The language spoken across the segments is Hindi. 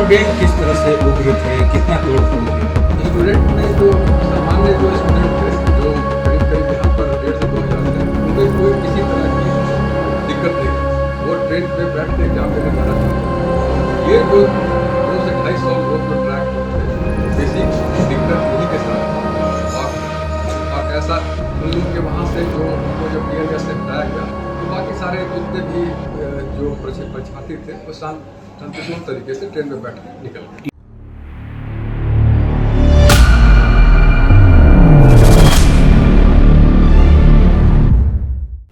स्टूडेंट किस तरह से उग्र थे, कितना तोड़फोड़ हुई? स्टूडेंट में जो सामान्य जो स्टूडेंट थे जो करीब करीब यहाँ पर 1,500 से 2,000 थे, उनमें कोई किसी तरह की दिक्कत नहीं थी। वो ट्रेन पे बैठ के एग्जाम देने जाना चाहते। ये जो 200 से 250 लोग जो ट्रैक पर थे, बेसिक दिक्कत यहीं के साथ और ऐसा उन लोग के वहाँ से जो उनको जब टीयर गैस से हटाया गया तो बाकी सारे जितने भी जो परीक्षार्थी थे वो शांतिपूर्ण तरीके से ट्रेन में बैठ के निकल गए।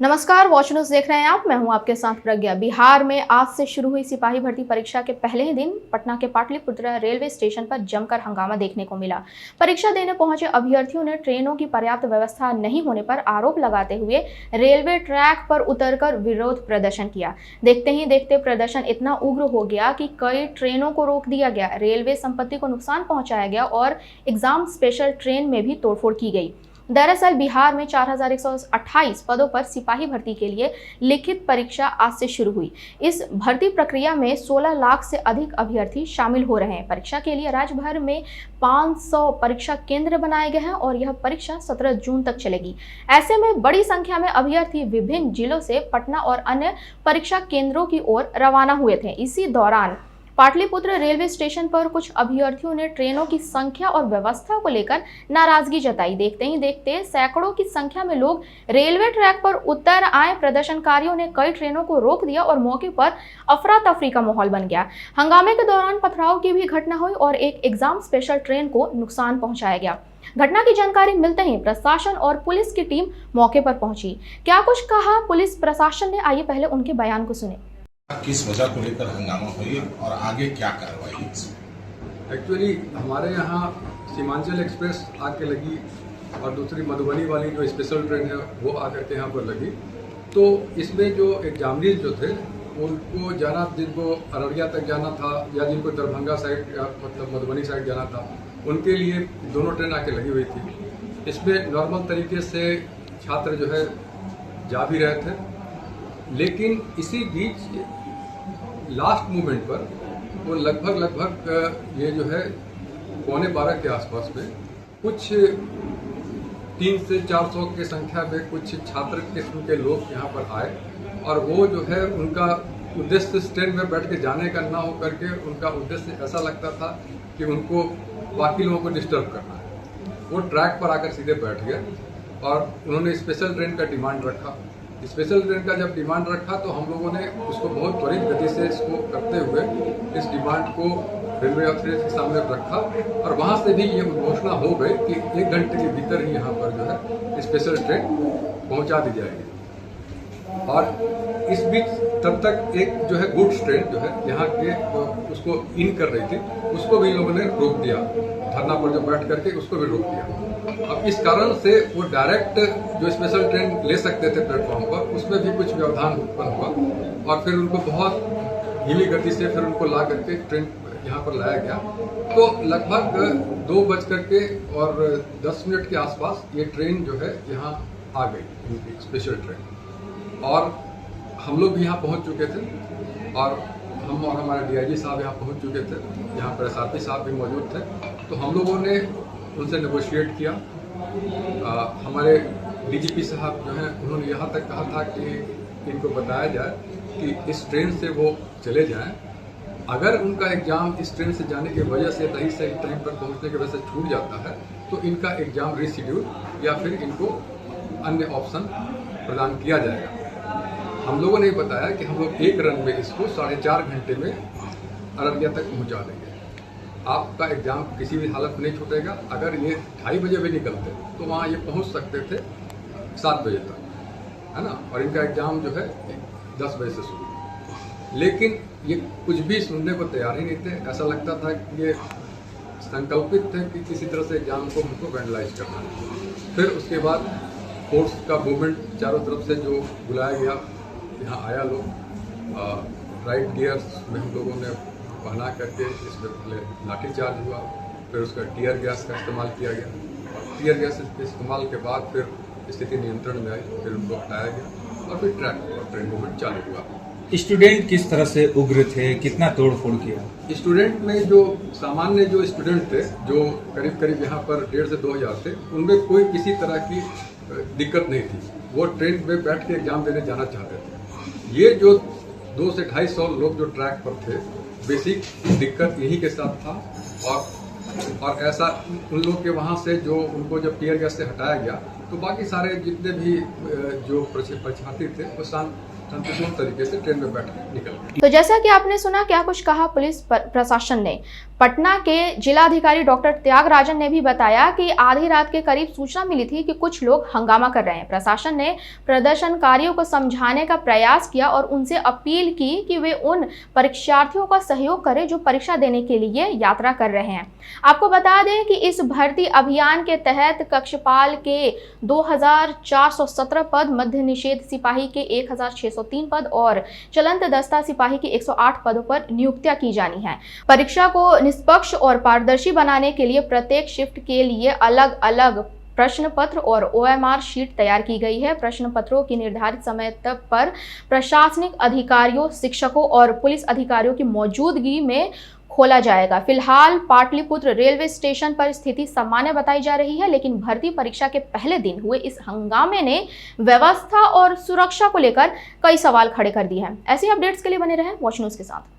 नमस्कार, वॉच न्यूज देख रहे हैं आप। मैं हूं आपके साथ प्रज्ञा। बिहार में आज से शुरू हुई सिपाही भर्ती परीक्षा के पहले ही दिन पटना के पाटलिपुत्र रेलवे स्टेशन पर जमकर हंगामा देखने को मिला। परीक्षा देने पहुंचे अभ्यर्थियों ने ट्रेनों की पर्याप्त व्यवस्था नहीं होने पर आरोप लगाते हुए रेलवे ट्रैक पर उतरकर विरोध प्रदर्शन किया। देखते ही देखते प्रदर्शन इतना उग्र हो गया कि कई ट्रेनों को रोक दिया गया, रेलवे संपत्ति को नुकसान पहुंचाया गया और एग्जाम स्पेशल ट्रेन में भी तोड़फोड़ की गई। दरअसल बिहार में 4,128 पदों पर सिपाही भर्ती के लिए लिखित परीक्षा आज से शुरू हुई। इस भर्ती प्रक्रिया में 16 लाख से अधिक अभ्यर्थी शामिल हो रहे हैं। परीक्षा के लिए राज्य भर में 500 परीक्षा केंद्र बनाए गए हैं और यह परीक्षा 17 जून तक चलेगी। ऐसे में बड़ी संख्या में अभ्यर्थी विभिन्न जिलों से पटना और अन्य परीक्षा केंद्रों की ओर रवाना हुए थे। इसी दौरान पाटलिपुत्र रेलवे स्टेशन पर कुछ अभ्यर्थियों ने ट्रेनों की संख्या और व्यवस्था को लेकर नाराजगी जताई। देखते ही देखते सैकड़ों की संख्या में लोग रेलवे ट्रैक पर उतर आए। प्रदर्शनकारियों ने कई ट्रेनों को रोक दिया और मौके पर अफरा तफरी का माहौल बन गया। हंगामे के दौरान पथराव की भी घटना हुई और एक एग्जाम स्पेशल ट्रेन को नुकसान पहुंचाया गया। घटना की जानकारी मिलते ही प्रशासन और पुलिस की टीम मौके पर पहुंची। क्या कुछ कहा पुलिस प्रशासन ने, आइए पहले उनके बयान को सुने। किस वजह को लेकर हंगामा हुई और आगे क्या कार्रवाई? एक्चुअली हमारे यहाँ सीमांचल एक्सप्रेस आके लगी और दूसरी मधुबनी वाली जो स्पेशल ट्रेन है वो आकर के यहाँ पर लगी। तो इसमें जो एग्जामिनीज जो थे उनको जाना, जिनको अररिया तक जाना था या जिनको दरभंगा साइड या मतलब मधुबनी साइड जाना था, उनके लिए दोनों ट्रेन आके लगी हुई थी। इसमें नॉर्मल तरीके से छात्र जो है जा भी रहे थे, लेकिन इसी बीच लास्ट मोमेंट पर वो लगभग ये जो है 11:15 के आसपास में कुछ 300 से 400 की संख्या में कुछ छात्र किस्म के लोग यहाँ पर आए और वो जो है उनका उद्देश्य ट्रेन में बैठ के जाने का ना हो करके उनका उद्देश्य ऐसा लगता था कि उनको बाकी लोगों को डिस्टर्ब करना है। वो ट्रैक पर आकर सीधे बैठ गए और उन्होंने स्पेशल ट्रेन का डिमांड रखा। स्पेशल ट्रेन का जब डिमांड रखा तो हम लोगों ने उसको बहुत त्वरित गति से इसको करते हुए इस डिमांड को रेलवे अथॉरिटी के सामने रखा और वहाँ से भी ये घोषणा हो गई कि 1 घंटे के भीतर ही यहाँ पर जो है स्पेशल ट्रेन पहुँचा दी जाएगी। और इस बीच तब तक एक जो है गुड्स ट्रेन जो है यहाँ के उसको इन कर रही थी, उसको भी लोगों ने रोक दिया। धरना पर जो बैठ करके उसको भी रोक दिया। अब इस कारण से वो डायरेक्ट जो स्पेशल ट्रेन ले सकते थे प्लेटफॉर्म पर, उसमें भी कुछ व्यवधान उत्पन्न हुआ और फिर उनको बहुत धीमी गति से फिर उनको ला करके ट्रेन यहाँ पर लाया गया। तो लगभग 2:10 के आसपास ये ट्रेन जो है यहाँ आ गई, स्पेशल ट्रेन, और हम लोग भी यहाँ पहुँच चुके थे और हम और हमारे DIG साहब यहाँ पहुँच चुके थे। यहाँ पर SRP साहब भी मौजूद थे। तो हम लोगों ने उनसे नेगोशिएट किया। हमारे DGP साहब जो हैं उन्होंने यहाँ तक कहा था कि इनको बताया जाए कि इस ट्रेन से वो चले जाएं। अगर उनका एग्ज़ाम इस ट्रेन से जाने की वजह से सही टाइम पर पहुँचने की वजह से छूट जाता है तो इनका एग्ज़ाम रीशेड्यूल या फिर इनको अन्य ऑप्शन प्रदान किया जाएगा। हम लोगों ने बताया कि हम लोग एक रन में इसको 4.5 घंटे में अररिया तक पहुँचा देंगे। आपका एग्ज़ाम किसी भी हालत में नहीं छूटेगा। अगर ये 2:30 बजे भी निकलते तो वहाँ ये पहुँच सकते थे 7 बजे तक, है ना, और इनका एग्ज़ाम जो है 10 बजे से शुरू। लेकिन ये कुछ भी सुनने को तैयार ही नहीं थे। ऐसा लगता था कि ये संकल्पित थे कि किसी तरह से एग्ज़ाम को हमको वैंडलाइज करना है। फिर उसके बाद फोर्स का मूवमेंट चारों तरफ से जो बुलाया गया, यहाँ आया लोग, राइट गियर्स में हम लोगों ने पहना करके इसमें पहले लाठीचार्ज हुआ, फिर उसका टीयर गैस का इस्तेमाल किया गया। टीयर गैस के इस्तेमाल के बाद फिर स्थिति नियंत्रण में आई, फिर उनको हटाया गया और फिर ट्रैक और ट्रेन मूवमेंट चालू हुआ। स्टूडेंट किस तरह से उग्र थे, कितना तोड़ फोड़ किया? स्टूडेंट में जो सामान्य जो स्टूडेंट थे, जो करीब करीब यहाँ पर 1,500 से 2,000 थे, उनमें कोई किसी तरह की दिक्कत नहीं थी। वो ट्रेन में बैठ के एग्जाम देने जाना चाहते थे। ये जो 200 से 250 लोग जो ट्रैक पर थे, बेसिक दिक्कत यही के साथ था। और ऐसा उन लोग के वहाँ से जो उनको जब टीयर गैस से हटाया गया, तो बाकी सारे जितने भी जो परीक्षार्थी थे वो शांतिपूर्ण तरीके से ट्रेन में बैठ के निकल गए। तो जैसा कि आपने सुना क्या कुछ कहा पुलिस प्रशासन ने। पटना के जिलाधिकारी डॉक्टर त्यागराजन ने भी बताया कि आधी रात के करीब सूचना मिली थी कि कुछ लोग हंगामा कर रहे हैं। प्रशासन ने प्रदर्शनकारियों को समझाने का प्रयास किया और उनसे अपील की कि वे उन परीक्षार्थियों का सहयोग करें जो परीक्षा देने के लिए यात्रा कर रहे हैं। आपको बता दें कि इस भर्ती अभियान के तहत कक्षपाल के 2,417 पद, मध्य निषेध सिपाही के 1,603 पद और चलंत दस्ता सिपाही के 108 पदों पर नियुक्तियां की जानी है। परीक्षा को निष्पक्ष और पारदर्शी बनाने के लिए प्रत्येक शिफ्ट के लिए अलग अलग प्रश्न पत्र और OMR शीट तैयार की गई है। प्रश्न पत्रों की निर्धारित समय तक पर प्रशासनिक अधिकारियों, शिक्षकों और पुलिस अधिकारियों की मौजूदगी में खोला जाएगा। फिलहाल पाटलिपुत्र रेलवे स्टेशन पर स्थिति सामान्य बताई जा रही है, लेकिन भर्ती परीक्षा के पहले दिन हुए इस हंगामे ने व्यवस्था और सुरक्षा को लेकर कई सवाल खड़े कर दिए हैं। ऐसे अपडेट्स के लिए बने रहें वॉच न्यूज़ के साथ।